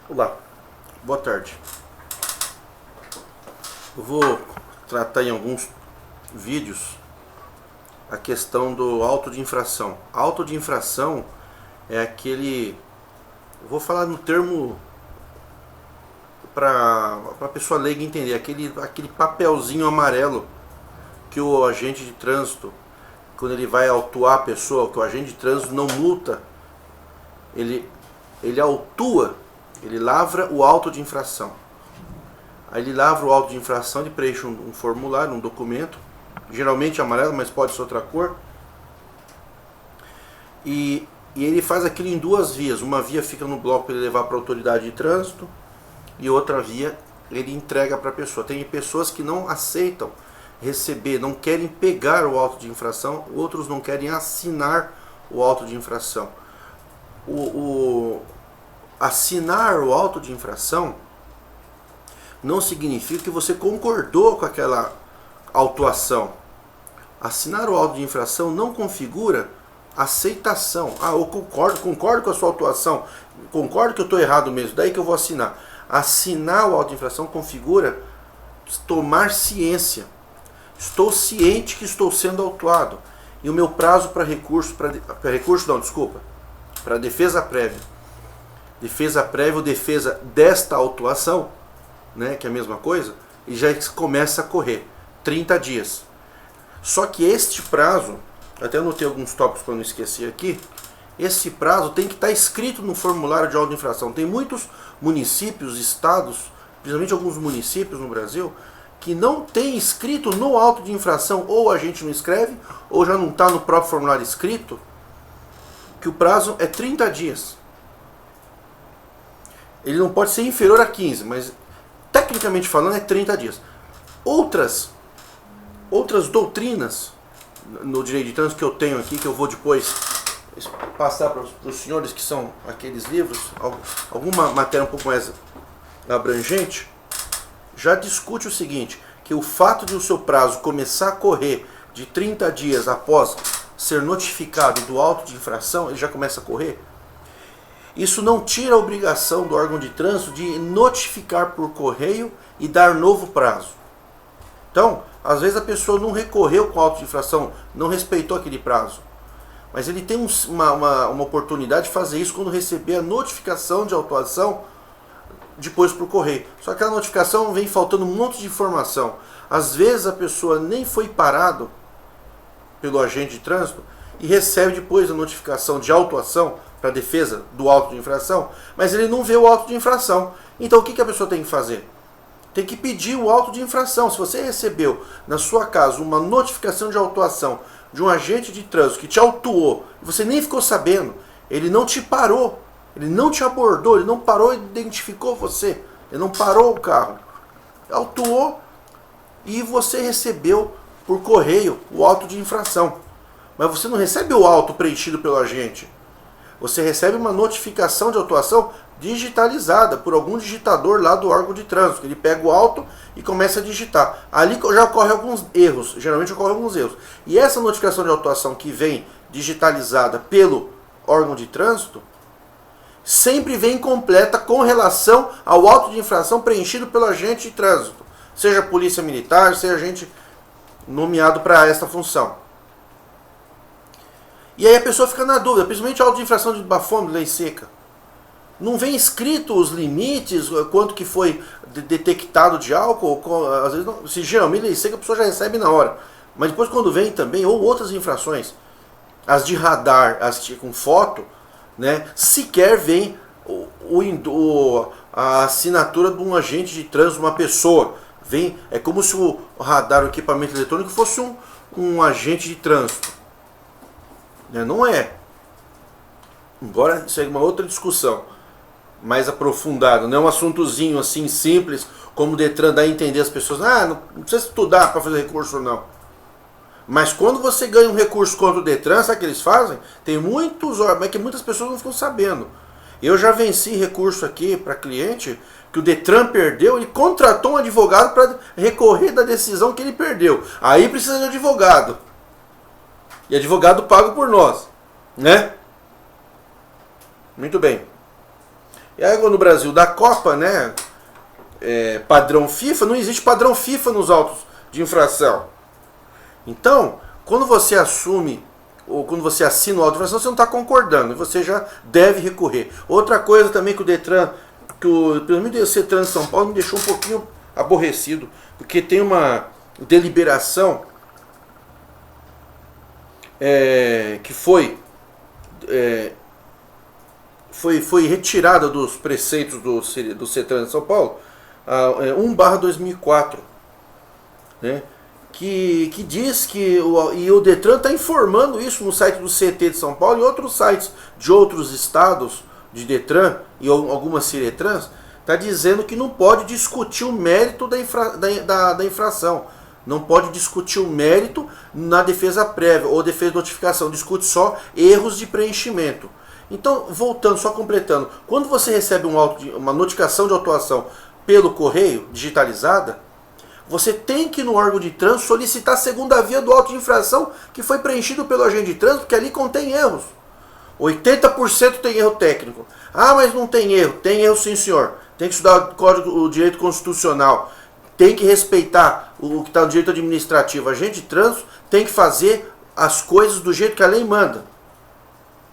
Olá, boa tarde. Eu vou tratar em alguns vídeos a questão do auto de infração. Auto de infração é aquele, eu vou falar no termo para a pessoa leiga entender, aquele papelzinho amarelo que o agente de trânsito, quando ele vai autuar a pessoa, que o agente de trânsito não multa, ele autua, ele lavra o auto de infração. Aí ele lavra o auto de infração, ele preenche um formulário, um documento, geralmente amarelo, mas pode ser outra cor. E ele faz aquilo em duas vias. Uma via fica no bloco para ele levar para a autoridade de trânsito e outra via ele entrega para a pessoa. Tem pessoas que não aceitam receber, não querem pegar o auto de infração, outros não querem assinar o auto de infração. Assinar o auto de infração não significa que você concordou com aquela autuação. Assinar o auto de infração não configura aceitação. Eu concordo com a sua autuação, concordo que eu estou errado mesmo, daí que eu vou assinar. Assinar o auto de infração configura tomar ciência. Estou ciente que estou sendo autuado. E o meu prazo para recurso, para defesa prévia. Defesa prévia ou defesa desta autuação, né, que é a mesma coisa, e já começa a correr 30 dias. Só que este prazo, até anotei alguns tópicos para não esquecer aqui, esse prazo tem que estar escrito no formulário de auto de infração. Tem muitos municípios, estados, principalmente alguns municípios no Brasil, que não tem escrito no auto de infração, ou a gente não escreve, ou já não está no próprio formulário escrito, que o prazo é 30 dias. Ele não pode ser inferior a 15, mas tecnicamente falando é 30 dias. Outras doutrinas no direito de trânsito que eu tenho aqui, que eu vou depois passar para os senhores, que são aqueles livros, alguma matéria um pouco mais abrangente, já discute o seguinte, que o fato de o seu prazo começar a correr de 30 dias após ser notificado do auto de infração, ele já começa a correr. Isso não tira a obrigação do órgão de trânsito de notificar por correio e dar novo prazo. Então, às vezes a pessoa não recorreu com auto de infração, não respeitou aquele prazo. Mas ele tem uma oportunidade de fazer isso quando receber a notificação de autuação depois por correio. Só que a notificação vem faltando um monte de informação. Às vezes a pessoa nem foi parado pelo agente de trânsito e recebe depois a notificação de autuação para defesa do auto de infração, mas ele não vê o auto de infração. Então o que a pessoa tem que fazer? Tem que pedir o auto de infração. Se você recebeu na sua casa uma notificação de autuação de um agente de trânsito que te autuou, você nem ficou sabendo, ele não te parou, ele não te abordou, ele não parou e identificou você, ele não parou o carro, autuou e você recebeu por correio o auto de infração. Mas você não recebe o auto preenchido pelo agente. Você recebe uma notificação de autuação digitalizada por algum digitador lá do órgão de trânsito. Ele pega o auto e começa a digitar. Ali já ocorrem alguns erros, geralmente ocorrem alguns erros. E essa notificação de autuação que vem digitalizada pelo órgão de trânsito, sempre vem completa com relação ao auto de infração preenchido pelo agente de trânsito. Seja polícia militar, seja agente nomeado para esta função. E aí a pessoa fica na dúvida, principalmente a auto de infração de bafômetro, lei seca. Não vem escrito os limites, quanto que foi detectado de álcool, às vezes não, se geralmente lei seca a pessoa já recebe na hora. Mas depois quando vem também, ou outras infrações, as de radar, as com foto, né, sequer vem a assinatura de um agente de trânsito, uma pessoa. É como se o radar, o equipamento eletrônico fosse um agente de trânsito. Não é. Embora isso é uma outra discussão mais aprofundada, não é um assuntozinho assim simples como o Detran dá a entender as pessoas. Não precisa estudar para fazer recurso não. Mas quando você ganha um recurso contra o Detran, sabe o que eles fazem? Tem muitos órgãos, que muitas pessoas não ficam sabendo. Eu já venci recurso aqui para cliente que o Detran perdeu, ele contratou um advogado para recorrer da decisão que ele perdeu. Aí precisa de advogado. E advogado pago por nós, né? Muito bem. É água no Brasil da Copa, né? Padrão FIFA, não existe padrão FIFA nos autos de infração. Então, quando você assume ou quando você assina o auto de infração, você não está concordando, e você já deve recorrer. Outra coisa também que o Detran, pelo menos o CETRAN de São Paulo, me deixou um pouquinho aborrecido, porque tem uma deliberação que foi retirada dos preceitos do CETRAN de São Paulo, 1/2004, né? Que diz que o Detran está informando isso no site do CT de São Paulo e outros sites de outros estados de Detran e algumas Ciretrans, está dizendo que não pode discutir o mérito da infração. Não pode discutir o mérito na defesa prévia ou defesa de notificação, discute só erros de preenchimento. Então, voltando, só completando, quando você recebe uma notificação de autuação pelo correio, digitalizada, você tem que ir no órgão de trânsito solicitar a segunda via do auto de infração que foi preenchido pelo agente de trânsito, porque ali contém erros. 80% tem erro técnico. Ah, mas não tem erro. Tem erro sim, senhor. Tem que estudar o direito constitucional. Tem que respeitar o que está no direito administrativo. O agente de trânsito tem que fazer as coisas do jeito que a lei manda.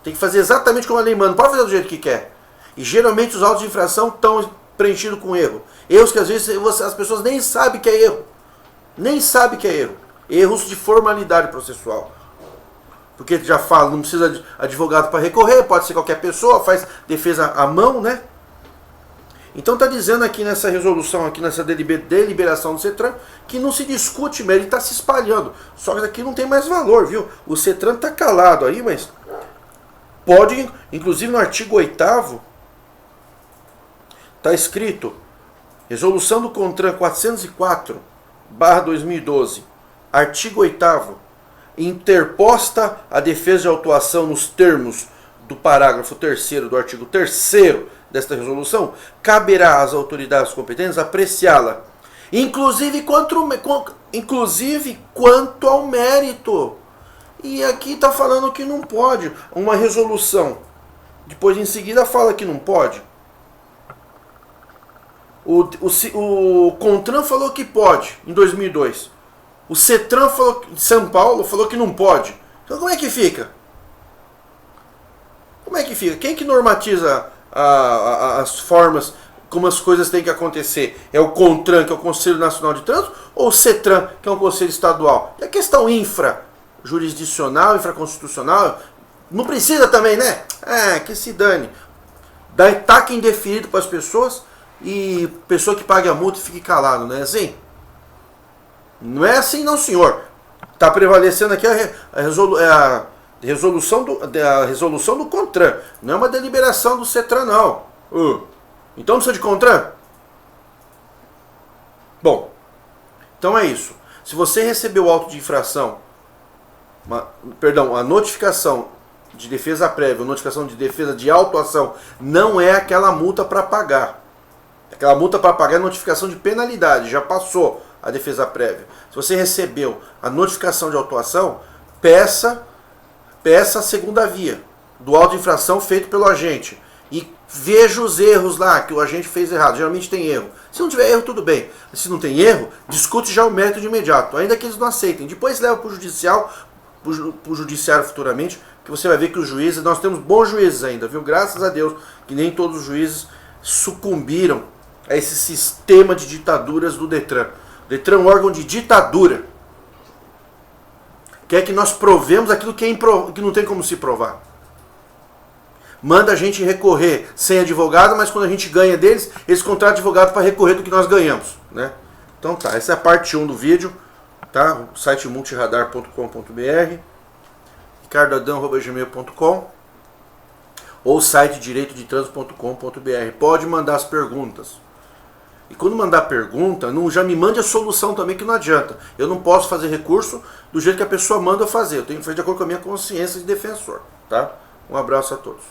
Tem que fazer exatamente como a lei manda. Não pode fazer do jeito que quer. E geralmente os autos de infração estão preenchidos com erro. Erros que às vezes as pessoas nem sabem que é erro. Nem sabem que é erro. Erros de formalidade processual. Porque já fala, não precisa de advogado para recorrer, pode ser qualquer pessoa, faz defesa à mão, né? Então está dizendo aqui nessa resolução, aqui nessa deliberação do CETRAN, que não se discute mesmo, ele está se espalhando. Só que aqui não tem mais valor, viu? O CETRAN está calado aí, mas pode, inclusive no artigo 8º, está escrito, resolução do CONTRAN 404/2012, artigo 8º, interposta a defesa de autuação nos termos do parágrafo 3º do artigo 3º desta resolução, caberá às autoridades competentes apreciá-la, inclusive quanto ao mérito. E aqui está falando que não pode. Uma resolução, depois em seguida fala que não pode. O CONTRAN falou que pode, em 2002. O CETRAN de São Paulo falou que não pode. Então como é que fica? Como é que fica? Quem que normatiza as formas como as coisas têm que acontecer? É o CONTRAN, que é o Conselho Nacional de Trânsito, ou o CETRAN, que é um conselho estadual? E a questão infrajurisdicional, infraconstitucional, não precisa também, né? Que se dane. Dá taque indeferido para as pessoas e pessoa que pague a multa e fique calado, não é assim? Não é assim não, senhor. Está prevalecendo aqui a resolução do CONTRAN. Não é uma deliberação do CETRAN, não. Então não precisa de CONTRAN? Bom, então é isso. Se você recebeu o auto de infração, a notificação de defesa prévia, notificação de defesa de autuação, não é aquela multa para pagar. Aquela multa para pagar é notificação de penalidade, já passou a defesa prévia. Se você recebeu a notificação de autuação, peça a segunda via do auto de infração feito pelo agente e veja os erros lá que o agente fez errado. Geralmente tem erro. Se não tiver erro, tudo bem. Se não tem erro, discute já o mérito de imediato, ainda que eles não aceitem. Depois leva para o judiciário futuramente, que você vai ver que os juízes, nós temos bons juízes ainda, viu? Graças a Deus que nem todos os juízes sucumbiram a esse sistema de ditaduras do Detran. O Detran é um órgão de ditadura. Quer que nós provemos aquilo que não tem como se provar. Manda a gente recorrer sem advogado, mas quando a gente ganha deles, eles contratam advogado para recorrer do que nós ganhamos, né? Então tá, essa é a parte 1 do vídeo, tá? O site multiradar.com.br, ricardoadão@gmail.com ou o site direitodetrânsito.com.br. Pode mandar as perguntas. E quando mandar pergunta, já me mande a solução também, que não adianta. Eu não posso fazer recurso do jeito que a pessoa manda eu fazer. Eu tenho que fazer de acordo com a minha consciência de defensor, tá? Um abraço a todos.